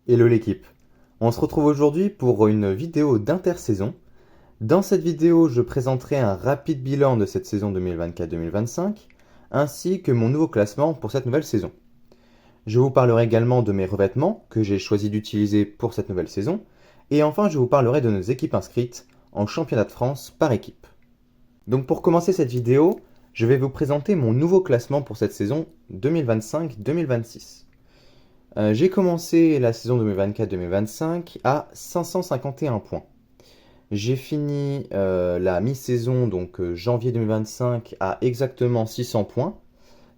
Hello l'équipe. On se retrouve aujourd'hui pour une vidéo d'intersaison. Dans cette vidéo, je présenterai un rapide bilan de cette saison 2024-2025, ainsi que mon nouveau classement pour cette nouvelle saison. Je vous parlerai également de mes revêtements que j'ai choisi d'utiliser pour cette nouvelle saison, et enfin je vous parlerai de nos équipes inscrites en championnat de France par équipe. Donc pour commencer cette vidéo, je vais vous présenter mon nouveau classement pour cette saison 2025-2026. J'ai commencé la saison 2024-2025 à 551 points. J'ai fini la mi-saison, donc janvier 2025, à exactement 600 points.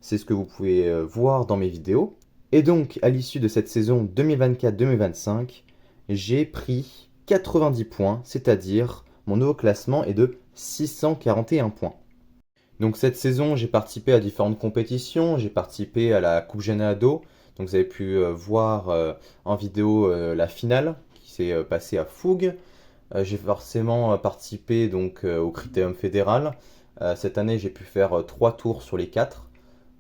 C'est ce que vous pouvez voir dans mes vidéos. Et donc, à l'issue de cette saison 2024-2025, j'ai pris 90 points, c'est-à-dire mon nouveau classement est de 641 points. Donc cette saison, j'ai participé à différentes compétitions. J'ai participé à la Coupe Jeune Ado. Donc vous avez pu voir en vidéo la finale qui s'est passée à Fougue. J'ai forcément participé donc au Critérium fédéral. Cette année, j'ai pu faire 3 tours sur les 4.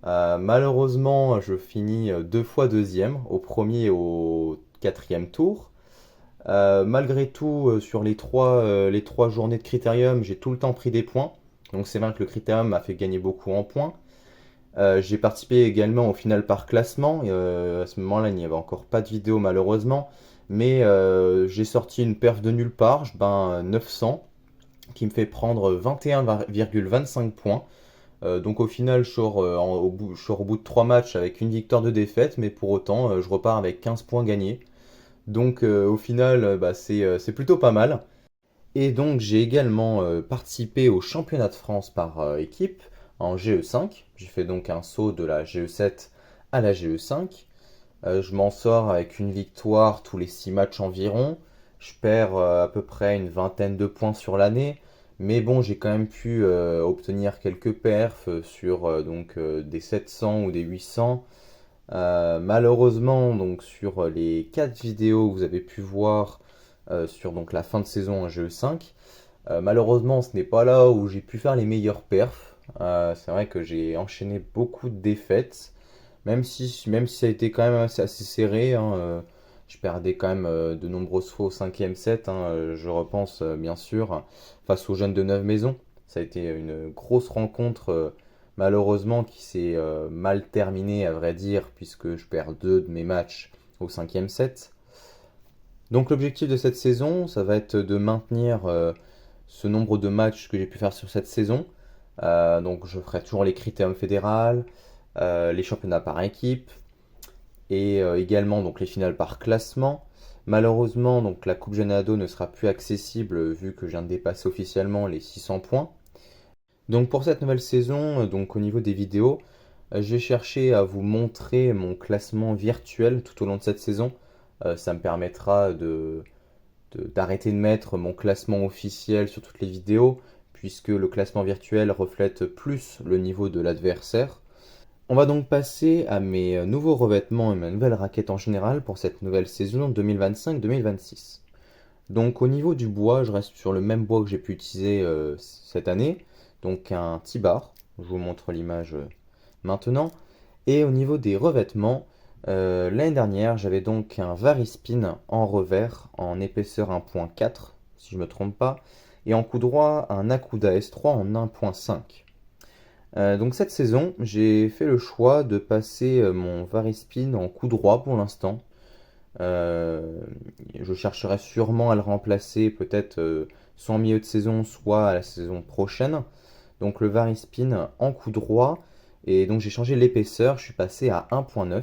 Malheureusement, je finis 2 fois deuxième, au premier et au quatrième tour. Malgré tout, sur les trois journées de Critérium, j'ai tout le temps pris des points. Donc c'est vrai que le Critérium m'a fait gagner beaucoup en points. J'ai participé également au final par classement. À ce moment-là, il n'y avait encore pas de vidéo malheureusement. Mais j'ai sorti une perf de nulle part, 900, qui me fait prendre 21,25 points. Donc au final, je sors au bout de 3 matchs avec une victoire de défaite, mais pour autant, je repars avec 15 points gagnés. Donc au final, c'est plutôt pas mal. Et donc j'ai également participé au championnat de France par équipe en GE5. J'ai fait donc un saut de la GE7 à la GE5. Je m'en sors avec une victoire tous les 6 matchs environ. Je perds à peu près une vingtaine de points sur l'année. Mais bon, j'ai quand même pu obtenir quelques perfs sur des 700 ou des 800. Malheureusement, donc sur les 4 vidéos que vous avez pu voir sur donc la fin de saison en GE5, malheureusement, ce n'est pas là où j'ai pu faire les meilleurs perfs. C'est vrai que j'ai enchaîné beaucoup de défaites, même si ça a été quand même assez serré, hein, je perdais quand même de nombreuses fois au cinquième set, hein, je repense bien sûr face aux jeunes de Neuve Maisons. Ça a été une grosse rencontre, malheureusement, qui s'est mal terminée, à vrai dire, puisque je perds 2 de mes matchs au cinquième set. Donc l'objectif de cette saison, ça va être de maintenir ce nombre de matchs que j'ai pu faire sur cette saison. Donc je ferai toujours les critériums fédérales, les championnats par équipe et également donc les finales par classement. Malheureusement, donc la Coupe Jeune Ado ne sera plus accessible vu que je viens de dépasser officiellement les 600 points. Donc pour cette nouvelle saison, donc au niveau des vidéos, j'ai cherché à vous montrer mon classement virtuel tout au long de cette saison. Ça me permettra d'arrêter de mettre mon classement officiel sur toutes les vidéos, puisque le classement virtuel reflète plus le niveau de l'adversaire. On va donc passer à mes nouveaux revêtements et ma nouvelle raquette en général pour cette nouvelle saison 2025-2026. Donc au niveau du bois, je reste sur le même bois que j'ai pu utiliser cette année, donc un T-bar. Je vous montre l'image maintenant. Et au niveau des revêtements, l'année dernière, j'avais donc un Varispin en revers en épaisseur 1.4, si je ne me trompe pas, et en coup droit un Akuda S3 en 1.5. Donc cette saison, j'ai fait le choix de passer mon Varispin en coup droit pour l'instant. Euh, je chercherai sûrement à le remplacer peut-être soit en milieu de saison, soit à la saison prochaine. Donc le Varispin en coup droit. Et donc j'ai changé l'épaisseur, je suis passé à 1.9.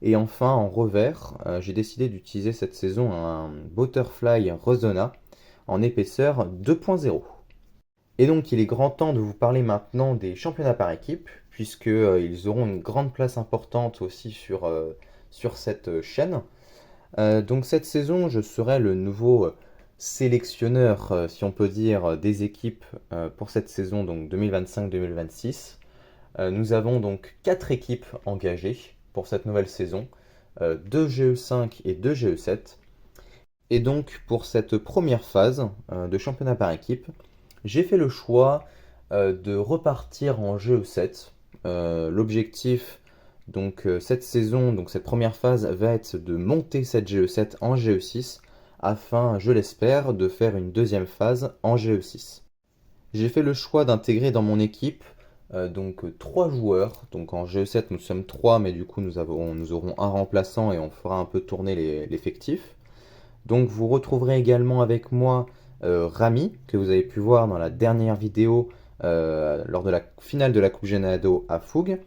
Et enfin en revers, j'ai décidé d'utiliser cette saison un Butterfly Resona en épaisseur 2.0. Et donc il est grand temps de vous parler maintenant des championnats par équipe, puisque ils auront une grande place importante aussi sur cette chaîne. Donc cette saison, je serai le nouveau sélectionneur, si on peut dire, des équipes pour cette saison donc 2025-2026. Nous avons donc 4 équipes engagées pour cette nouvelle saison, 2 GE5 et 2 GE7. Et donc pour cette première phase de championnat par équipe, j'ai fait le choix de repartir en GE7. L'objectif Donc cette saison, donc cette première phase va être de monter cette GE7 en GE6 afin, je l'espère, de faire une deuxième phase en GE6. J'ai fait le choix d'intégrer dans mon équipe donc 3 joueurs. Donc en GE7 nous sommes 3 mais du coup nous aurons un remplaçant et on fera un peu tourner l'effectif. Donc vous retrouverez également avec moi Rami, que vous avez pu voir dans la dernière vidéo lors de la finale de la Coupe Genado à Fougue.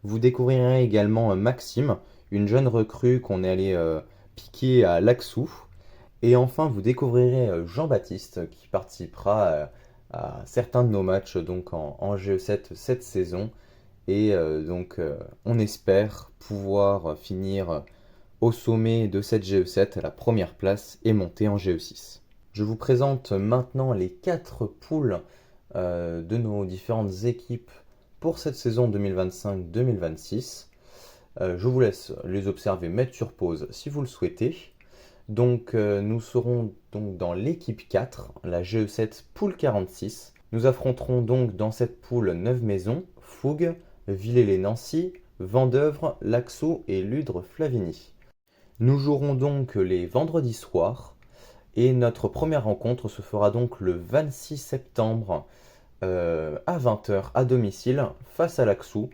Vous découvrirez également Maxime, une jeune recrue qu'on est allé piquer à Laxou. Et enfin, vous découvrirez Jean-Baptiste qui participera à certains de nos matchs donc en GE7 cette saison. Et on espère pouvoir finir au sommet de cette GE7 à la première place et monter en GE6. Je vous présente maintenant les 4 poules de nos différentes équipes pour cette saison 2025-2026. Je vous laisse les observer, mettre sur pause si vous le souhaitez. Donc nous serons donc dans l'équipe 4, la GE7 poule 46. Nous affronterons donc dans cette poule 9 maisons, Fougue, Villers-lès-Nancy, Vendeuvre, Laxau et Ludre-Flavigny. Nous jouerons donc les vendredis soirs et notre première rencontre se fera donc le 26 septembre à 20h à domicile face à Laxou.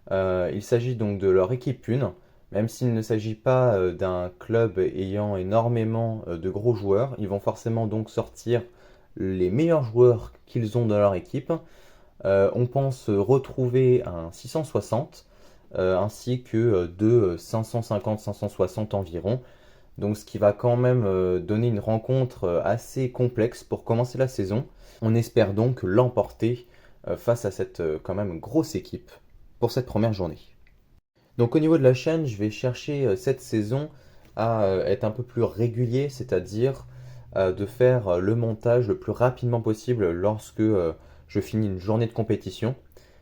Il s'agit donc de leur équipe 1, même s'il ne s'agit pas d'un club ayant énormément de gros joueurs. Ils vont forcément donc sortir les meilleurs joueurs qu'ils ont dans leur équipe. On pense retrouver un 660 ainsi que deux 550-560 environ. Donc ce qui va quand même donner une rencontre assez complexe pour commencer la saison. On espère donc l'emporter face à cette quand même grosse équipe pour cette première journée. Donc au niveau de la chaîne, je vais chercher cette saison à être un peu plus régulier, c'est-à-dire de faire le montage le plus rapidement possible lorsque je finis une journée de compétition.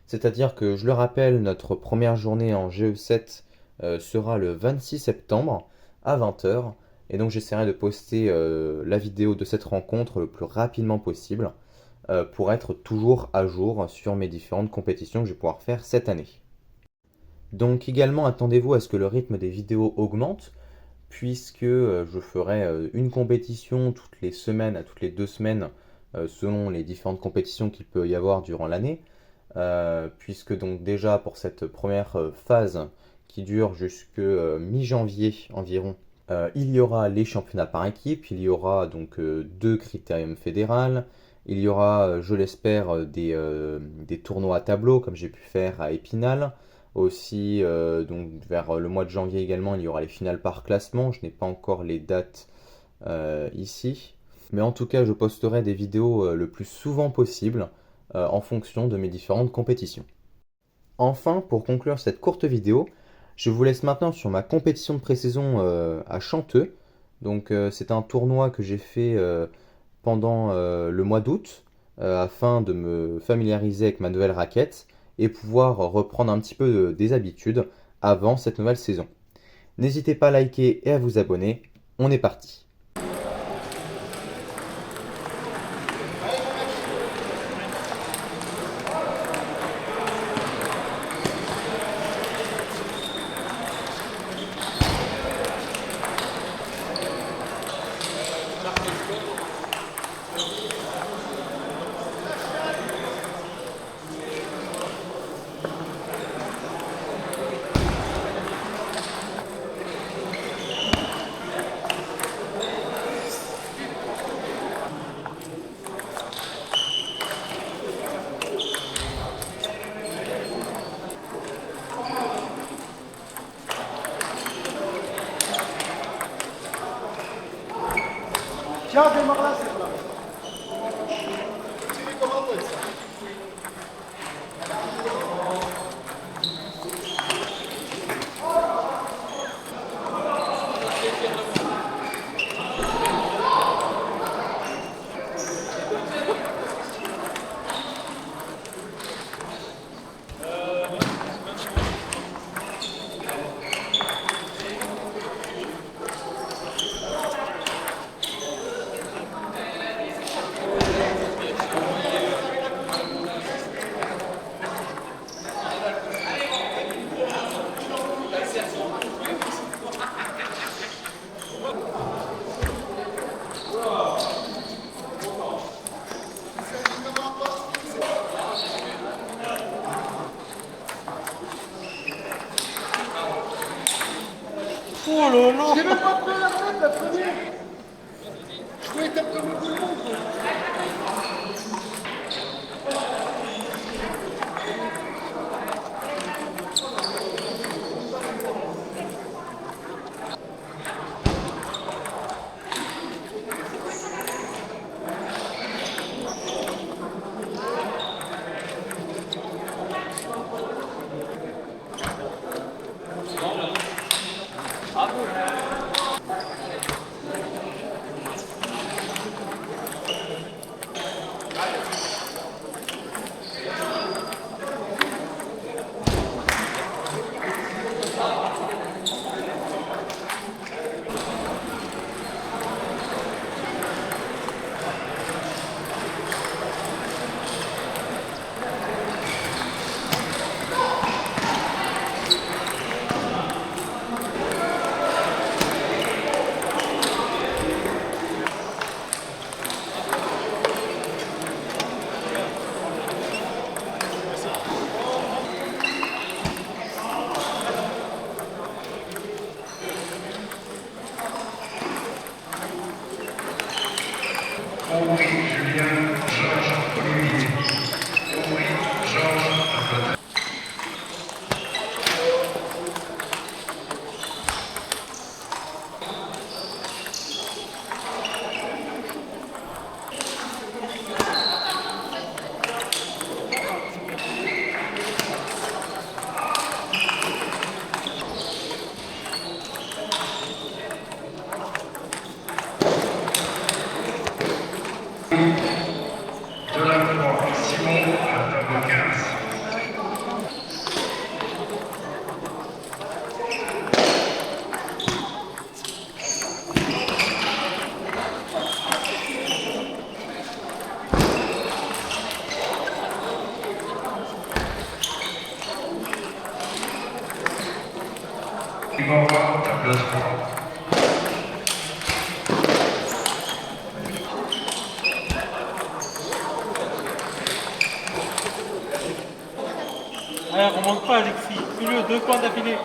C'est-à-dire que, je le rappelle, notre première journée en GE7 sera le 26 septembre à 20h. Et donc j'essaierai de poster la vidéo de cette rencontre le plus rapidement possible pour être toujours à jour sur mes différentes compétitions que je vais pouvoir faire cette année. Donc également attendez-vous à ce que le rythme des vidéos augmente, puisque je ferai une compétition toutes les semaines à toutes les 2 semaines selon les différentes compétitions qu'il peut y avoir durant l'année. Puisque donc déjà pour cette première phase qui dure jusque mi-janvier environ, il y aura les championnats par équipe, il y aura donc 2 critériums fédérales, il y aura, je l'espère, des tournois à tableau comme j'ai pu faire à Épinal. Aussi, donc vers le mois de janvier également, il y aura les finales par classement. Je n'ai pas encore les dates ici. Mais en tout cas, je posterai des vidéos le plus souvent possible en fonction de mes différentes compétitions. Enfin, pour conclure cette courte vidéo, je vous laisse maintenant sur ma compétition de pré-saison à Chanteux. Donc c'est un tournoi que j'ai fait pendant le mois d'août afin de me familiariser avec ma nouvelle raquette et pouvoir reprendre un petit peu des habitudes avant cette nouvelle saison. N'hésitez pas à liker et à vous abonner. On est parti. Tiens, démarre là, c'est là. Tu comment ça? J'ai même pas pris la tête, la première. Je voulais taper comme tout le monde. De la croix, Simon, à table 15. Igor, table 3. Allez, on manque pas Alexis, fais-le 2 points d'affilée.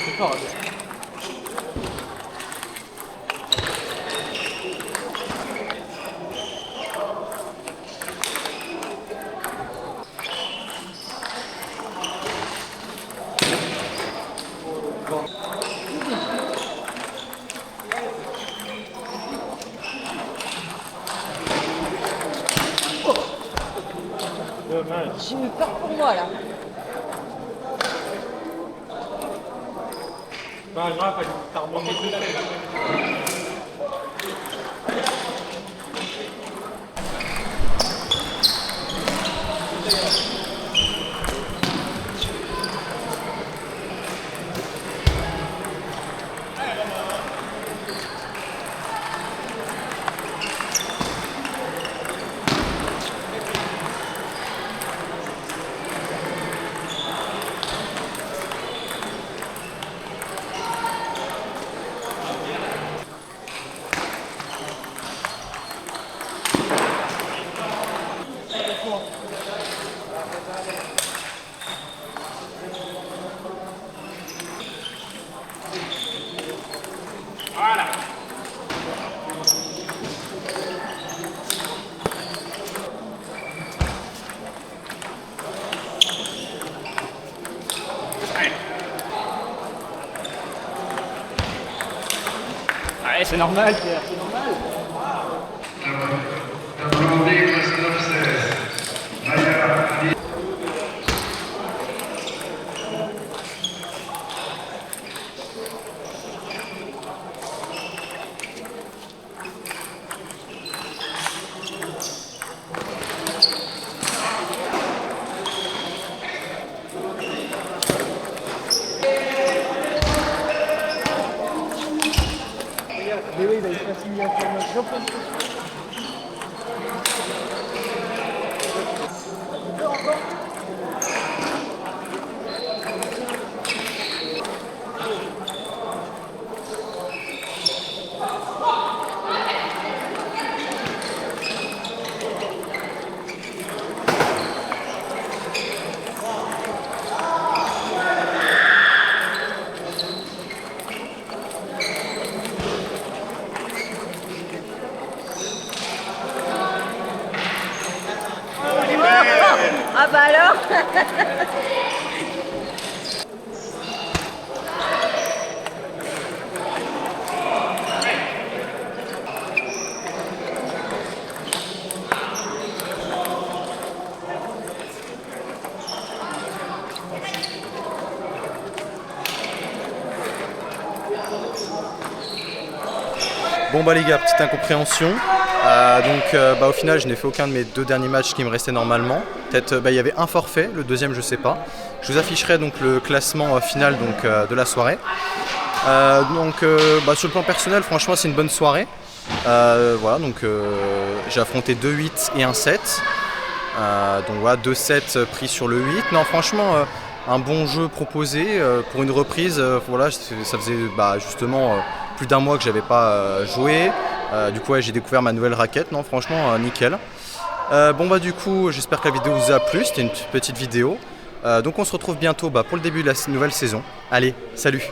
C'est fort, là. Dommage. J'ai eu peur pour moi là. Pas grave, Alexis, t'as remonté 2 têtes. Ouais, c'est normal, Pierre, c'est normal. Tableau D, classe 9-16. Maya, Ali. Ah bah alors. Bon bah les gars, petite incompréhension. Au final je n'ai fait aucun de mes 2 derniers matchs qui me restaient normalement. Peut-être il y avait un forfait, le deuxième je sais pas. Je vous afficherai donc le classement final de la soirée. Sur le plan personnel, franchement c'est une bonne soirée. J'ai affronté 2-8 et un 7. 2-7 pris sur le 8. Non franchement un bon jeu proposé pour une reprise. Ça faisait justement plus d'1 mois que j'avais pas joué. J'ai découvert ma nouvelle raquette. Non franchement nickel. J'espère que la vidéo vous a plu. C'était une petite vidéo. On se retrouve bientôt pour le début de la nouvelle saison. Allez, salut!